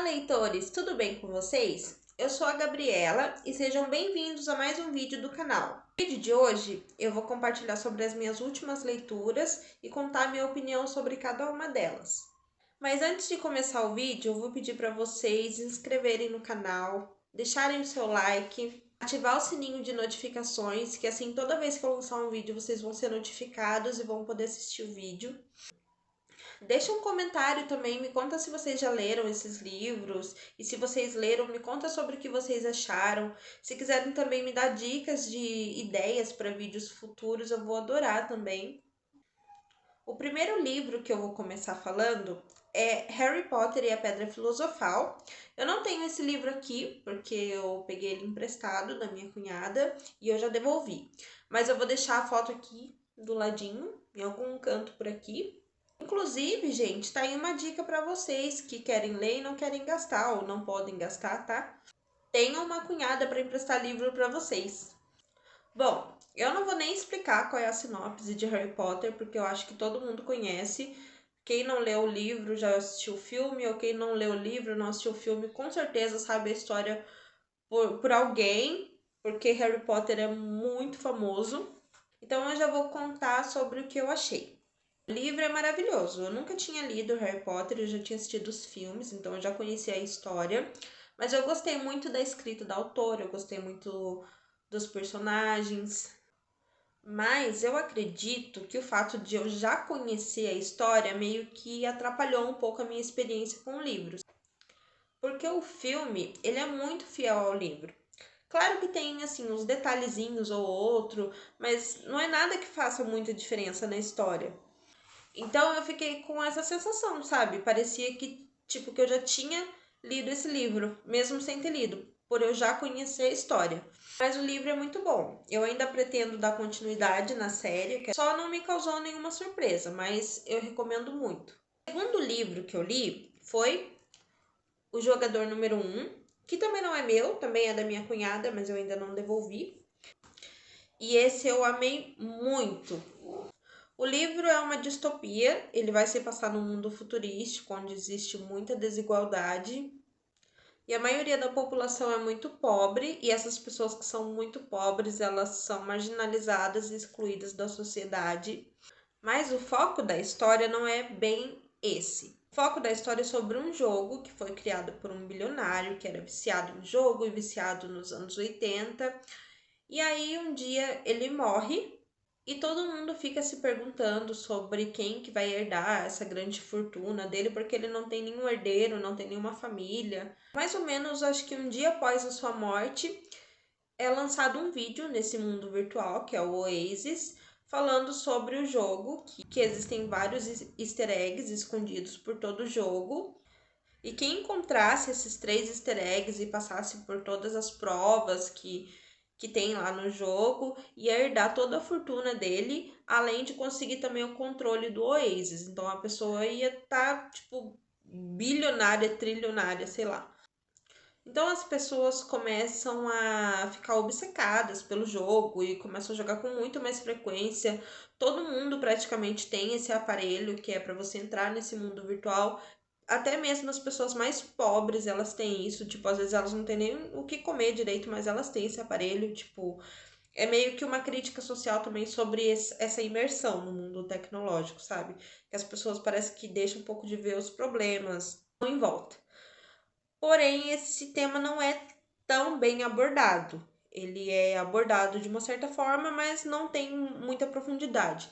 Olá, leitores! Tudo bem com vocês? Eu sou a Gabriela e sejam bem-vindos a mais um vídeo do canal. No vídeo de hoje, eu vou compartilhar sobre as minhas últimas leituras e contar minha opinião sobre cada uma delas. Mas antes de começar o vídeo, eu vou pedir para vocês se inscreverem no canal, deixarem o seu like, ativar o sininho de notificações, que assim toda vez que eu lançar um vídeo vocês vão ser notificados e vão poder assistir o vídeo. Deixa um comentário também, me conta se vocês já leram esses livros e se vocês leram, me conta sobre o que vocês acharam. Se quiserem também me dar dicas de ideias para vídeos futuros, eu vou adorar também. O primeiro livro que eu vou começar falando é Harry Potter e a Pedra Filosofal. Eu não tenho esse livro aqui, porque eu peguei ele emprestado da minha cunhada e eu já devolvi. Mas eu vou deixar a foto aqui do ladinho, em algum canto por aqui. Inclusive, gente, tá aí uma dica para vocês que querem ler e não querem gastar ou não podem gastar, tá? Tenha uma cunhada para emprestar livro para vocês. Bom, eu não vou nem explicar qual é a sinopse de Harry Potter, porque eu acho que todo mundo conhece. Quem não leu o livro já assistiu o filme, ou quem não leu o livro não assistiu o filme, com certeza sabe a história por alguém, porque Harry Potter é muito famoso. Então eu já vou contar sobre o que eu achei. O livro é maravilhoso. Eu nunca tinha lido Harry Potter, eu já tinha assistido os filmes, então eu já conhecia a história. Mas eu gostei muito da escrita da autora, eu gostei muito dos personagens. Mas eu acredito que o fato de eu já conhecer a história meio que atrapalhou um pouco a minha experiência com o livro. Porque o filme, ele é muito fiel ao livro. Claro que tem, assim, uns detalhezinhos ou outro, mas não é nada que faça muita diferença na história. Então eu fiquei com essa sensação, sabe? Parecia que, tipo, que eu já tinha lido esse livro, mesmo sem ter lido, por eu já conhecer a história. Mas o livro é muito bom. Eu ainda pretendo dar continuidade na série, que só não me causou nenhuma surpresa, mas eu recomendo muito. O segundo livro que eu li foi O Jogador Número 1, que também não é meu, também é da minha cunhada, mas eu ainda não devolvi. E esse eu amei muito. O livro é uma distopia, ele vai se passar num mundo futurístico, onde existe muita desigualdade e a maioria da população é muito pobre, e essas pessoas que são muito pobres, elas são marginalizadas e excluídas da sociedade. Mas o foco da história não é bem esse. O foco da história é sobre um jogo que foi criado por um bilionário que era viciado em jogo e viciado nos anos 80. E aí um dia ele morre e todo mundo fica se perguntando sobre quem que vai herdar essa grande fortuna dele, porque ele não tem nenhum herdeiro, não tem nenhuma família. Mais ou menos, acho que um dia após a sua morte, é lançado um vídeo nesse mundo virtual, que é o Oasis, falando sobre o jogo, que existem vários easter eggs escondidos por todo o jogo. E quem encontrasse esses 3 easter eggs e passasse por todas as provas que tem lá no jogo, ia herdar toda a fortuna dele, além de conseguir também o controle do Oasis. Então a pessoa ia estar, tipo, bilionária, trilionária, sei lá. Então as pessoas começam a ficar obcecadas pelo jogo e começam a jogar com muito mais frequência. Todo mundo praticamente tem esse aparelho que é para você entrar nesse mundo virtual. Até mesmo as pessoas mais pobres, elas têm isso, tipo, às vezes elas não têm nem o que comer direito, mas elas têm esse aparelho, tipo, é meio que uma crítica social também sobre essa imersão no mundo tecnológico, sabe? Que as pessoas parecem que deixam um pouco de ver os problemas em volta. Porém, esse tema não é tão bem abordado. Ele é abordado de uma certa forma, mas não tem muita profundidade.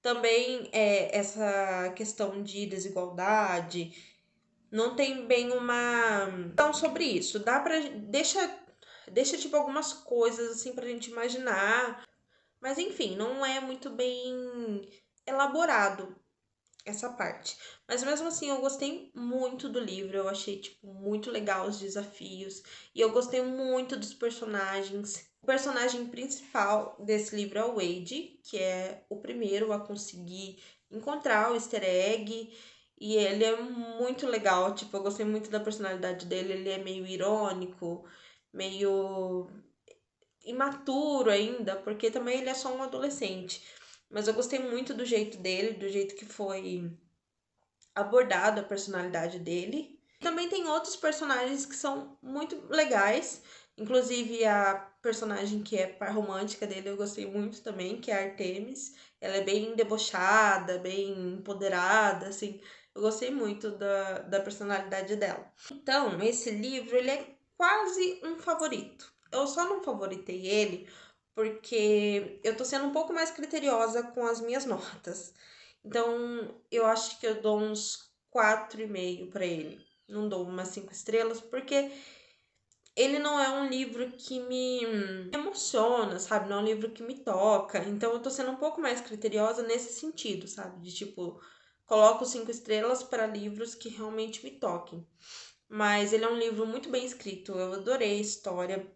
Também essa questão de desigualdade não tem bem uma então sobre isso. Dá para deixa tipo algumas coisas assim pra gente imaginar, mas enfim, não é muito bem elaborado essa parte. Mas mesmo assim, eu gostei muito do livro, eu achei tipo muito legal os desafios e eu gostei muito dos personagens. O personagem principal desse livro é o Wade, que é o primeiro a conseguir encontrar o easter egg, e ele é muito legal, tipo, eu gostei muito da personalidade dele, ele é meio irônico, meio imaturo ainda, porque também ele é só um adolescente. Mas eu gostei muito do jeito dele, do jeito que foi abordado a personalidade dele. Também tem outros personagens que são muito legais, inclusive a personagem que é par romântica dele eu gostei muito também, que é a Artemis. Ela é bem debochada, bem empoderada, assim. Eu gostei muito da personalidade dela. Então, esse livro, ele é quase um favorito. Eu só não favoritei ele porque eu tô sendo um pouco mais criteriosa com as minhas notas. Então, eu acho que eu dou uns 4,5 para ele. Não dou umas 5 estrelas, porque ele não é um livro que me emociona, sabe? Não é um livro que me toca. Então, eu tô sendo um pouco mais criteriosa nesse sentido, sabe? De tipo, coloco 5 estrelas para livros que realmente me toquem. Mas ele é um livro muito bem escrito. Eu adorei a história.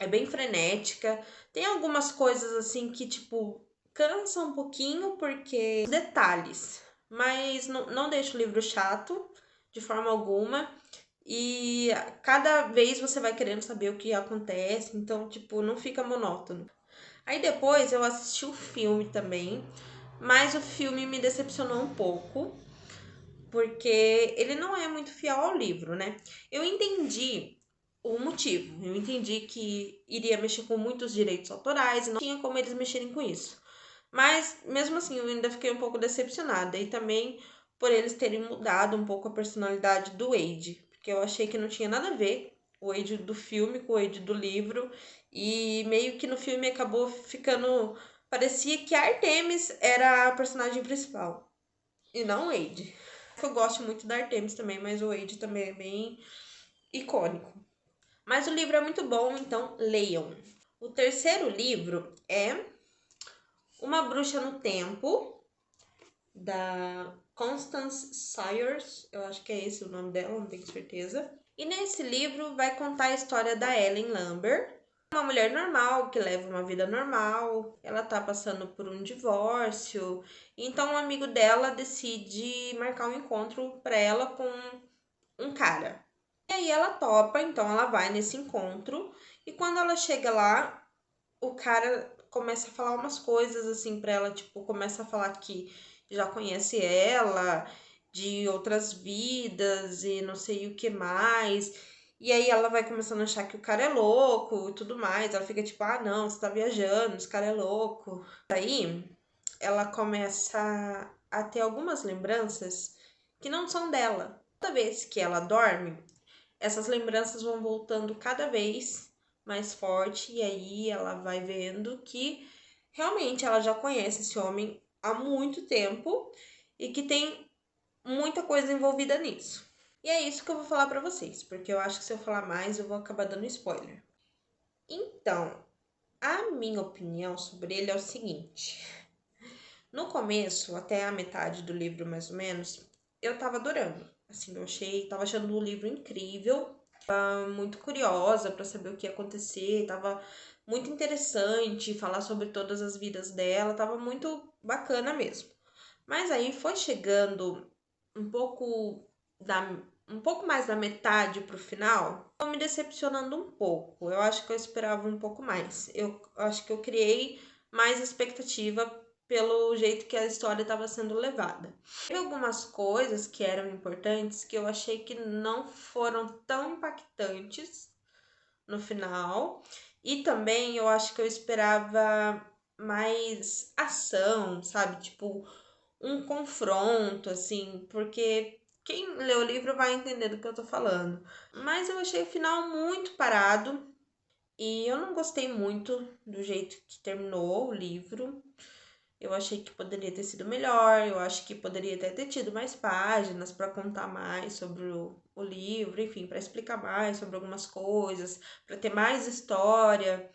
É bem frenética. Tem algumas coisas assim que, tipo, cansa um pouquinho porque detalhes, mas não deixa o livro chato de forma alguma. E cada vez você vai querendo saber o que acontece, então, tipo, não fica monótono. Aí depois eu assisti o filme também, mas o filme me decepcionou um pouco, porque ele não é muito fiel ao livro, né? Eu entendi o motivo, eu entendi que iria mexer com muitos direitos autorais e não tinha como eles mexerem com isso. Mas mesmo assim, eu ainda fiquei um pouco decepcionada e também por eles terem mudado um pouco a personalidade do Wade, porque eu achei que não tinha nada a ver o Wade do filme com o Wade do livro e meio que no filme acabou ficando, parecia que a Artemis era a personagem principal e não o Wade. Eu gosto muito da Artemis também, mas o Wade também é bem icônico. Mas o livro é muito bom, então leiam. O terceiro livro é Uma Bruxa no Tempo, da Constance Sayers, eu acho que é esse o nome dela, não tenho certeza. E nesse livro vai contar a história da Ellen Lambert, uma mulher normal que leva uma vida normal. Ela tá passando por um divórcio, então um amigo dela decide marcar um encontro para ela com um cara. E aí ela topa, então ela vai nesse encontro e quando ela chega lá, o cara começa a falar umas coisas assim pra ela, tipo, começa a falar que já conhece ela de outras vidas e não sei o que mais. E aí ela vai começando a achar que o cara é louco e tudo mais. Ela fica tipo, ah, não, você tá viajando, esse cara é louco. Aí ela começa a ter algumas lembranças que não são dela. Toda vez que ela dorme, essas lembranças vão voltando cada vez mais forte e aí ela vai vendo que realmente ela já conhece esse homem há muito tempo e que tem muita coisa envolvida nisso. E é isso que eu vou falar pra vocês, porque eu acho que se eu falar mais eu vou acabar dando spoiler. Então, a minha opinião sobre ele é o seguinte: no começo, até a metade do livro mais ou menos, eu tava adorando. Assim, tava achando o livro incrível, muito curiosa para saber o que ia acontecer, tava muito interessante falar sobre todas as vidas dela, tava muito bacana mesmo. Mas aí foi chegando um pouco um pouco mais da metade pro final, tô me decepcionando um pouco. Eu acho que eu esperava um pouco mais. Eu acho que eu criei mais expectativa pelo jeito que a história estava sendo levada. Teve algumas coisas que eram importantes que eu achei que não foram tão impactantes no final. E também eu acho que eu esperava mais ação, sabe? Tipo, um confronto, assim, porque quem lê o livro vai entender do que eu tô falando. Mas eu achei o final muito parado e eu não gostei muito do jeito que terminou o livro. Eu achei que poderia ter sido melhor, eu acho que poderia ter tido mais páginas para contar mais sobre o livro, enfim, para explicar mais sobre algumas coisas, para ter mais história.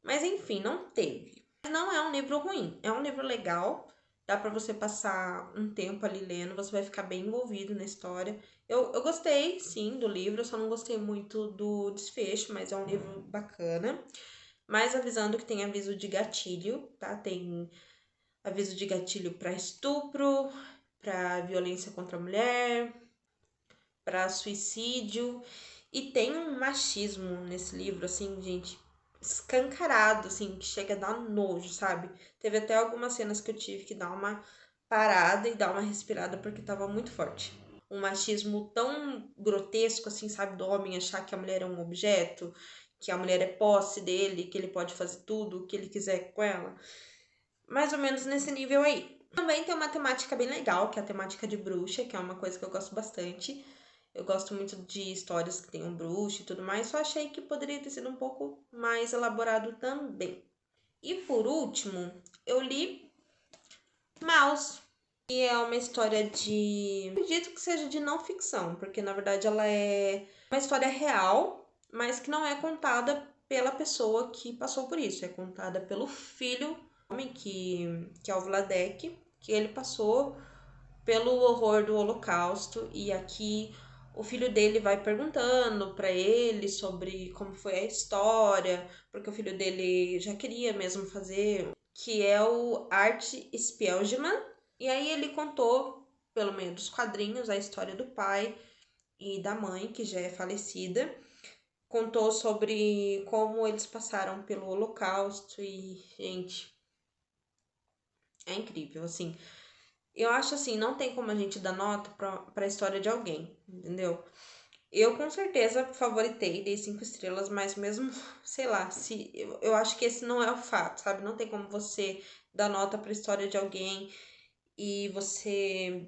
Mas enfim, não teve. Não é um livro ruim, é um livro legal. Dá para você passar um tempo ali lendo, você vai ficar bem envolvido na história. Eu gostei, sim, do livro, eu só não gostei muito do desfecho, mas é um livro bacana. Mas avisando que tem aviso de gatilho, tá? Tem aviso de gatilho para estupro, para violência contra a mulher, para suicídio. E tem um machismo nesse livro, assim, gente, escancarado, assim, que chega a dar nojo, sabe? Teve até algumas cenas que eu tive que dar uma parada e dar uma respirada porque tava muito forte. um machismo tão grotesco, assim, sabe, do homem achar que a mulher é um objeto, que a mulher é posse dele, que ele pode fazer tudo o que ele quiser com ela. Mais ou menos nesse nível aí. Também tem uma temática bem legal, que é a temática de bruxa, que é uma coisa que eu gosto bastante. Eu gosto muito de histórias que tenham bruxa e tudo mais, só achei que poderia ter sido um pouco mais elaborado também. E por último, eu li Maus, que é uma história de... acredito que seja de não ficção, porque na verdade ela é uma história real, mas que não é contada pela pessoa que passou por isso. É contada pelo filho, homem que é o Vladek, que ele passou pelo horror do Holocausto, e aqui o filho dele vai perguntando para ele sobre como foi a história, porque o filho dele já queria mesmo fazer, que é o Art Spiegelman, e aí ele contou, pelo meio dos quadrinhos, a história do pai e da mãe, que já é falecida. Contou sobre como eles passaram pelo Holocausto e, gente, é incrível, assim. Eu acho assim, não tem como a gente dar nota pra história de alguém, entendeu? Eu com certeza favoritei, dei 5 estrelas, mas mesmo, sei lá, se eu acho que esse não é o fato, sabe? Não tem como você dar nota pra história de alguém e você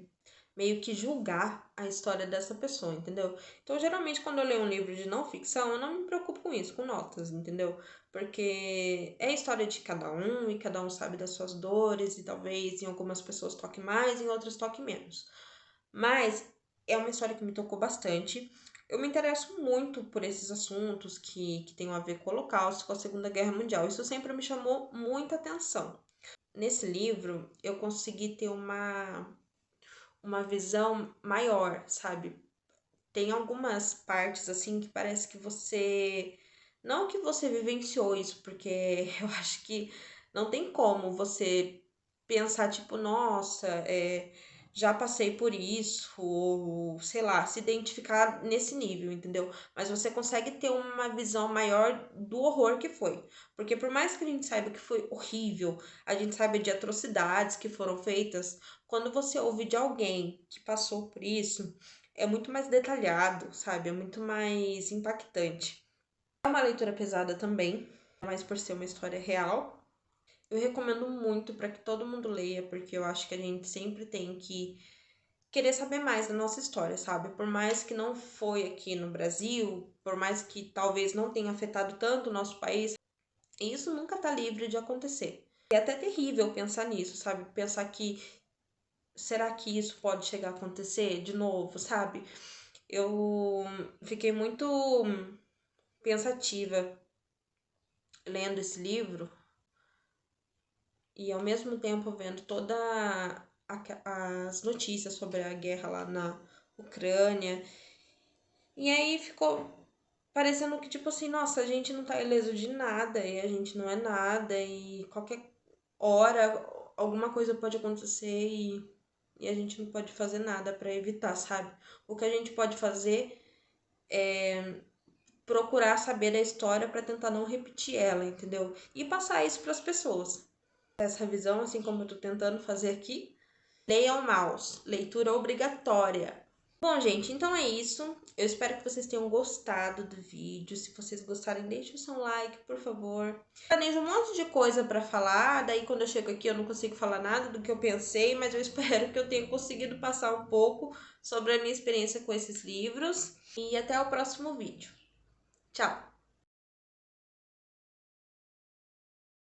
meio que julgar a história dessa pessoa, entendeu? Então, geralmente, quando eu leio um livro de não ficção, eu não me preocupo com isso, com notas, entendeu? Porque é a história de cada um e cada um sabe das suas dores e talvez em algumas pessoas toque mais, em outras toque menos. Mas é uma história que me tocou bastante. Eu me interesso muito por esses assuntos que têm a ver com o Holocausto, com a Segunda Guerra Mundial. Isso sempre me chamou muita atenção. Nesse livro, eu consegui ter uma visão maior, sabe? Tem algumas partes assim que parece que você. Não que você vivenciou isso, porque eu acho que não tem como você pensar, tipo, nossa, já passei por isso, ou sei lá, se identificar nesse nível, entendeu? Mas você consegue ter uma visão maior do horror que foi. Porque por mais que a gente saiba que foi horrível, a gente saiba de atrocidades que foram feitas, quando você ouve de alguém que passou por isso, é muito mais detalhado, sabe? É muito mais impactante. É uma leitura pesada também, mas por ser uma história real. Eu recomendo muito para que todo mundo leia, porque eu acho que a gente sempre tem que querer saber mais da nossa história, sabe? Por mais que não foi aqui no Brasil, por mais que talvez não tenha afetado tanto o nosso país, isso nunca tá livre de acontecer. E é até terrível pensar nisso, sabe? Pensar que será que isso pode chegar a acontecer de novo, sabe? Eu fiquei muito pensativa lendo esse livro e ao mesmo tempo vendo todas as notícias sobre a guerra lá na Ucrânia. E aí ficou parecendo que, tipo assim, nossa, a gente não tá ileso de nada e a gente não é nada e qualquer hora alguma coisa pode acontecer e a gente não pode fazer nada para evitar, sabe? O que a gente pode fazer é procurar saber da história para tentar não repetir ela, entendeu? E passar isso para as pessoas. Essa visão, assim como eu tô tentando fazer aqui. Leiam Maus, leitura obrigatória. Bom, gente, então é isso. Eu espero que vocês tenham gostado do vídeo. Se vocês gostarem, deixe o seu like, por favor. Planejo um monte de coisa para falar, daí quando eu chego aqui eu não consigo falar nada do que eu pensei, mas eu espero que eu tenha conseguido passar um pouco sobre a minha experiência com esses livros. E até o próximo vídeo. Tchau!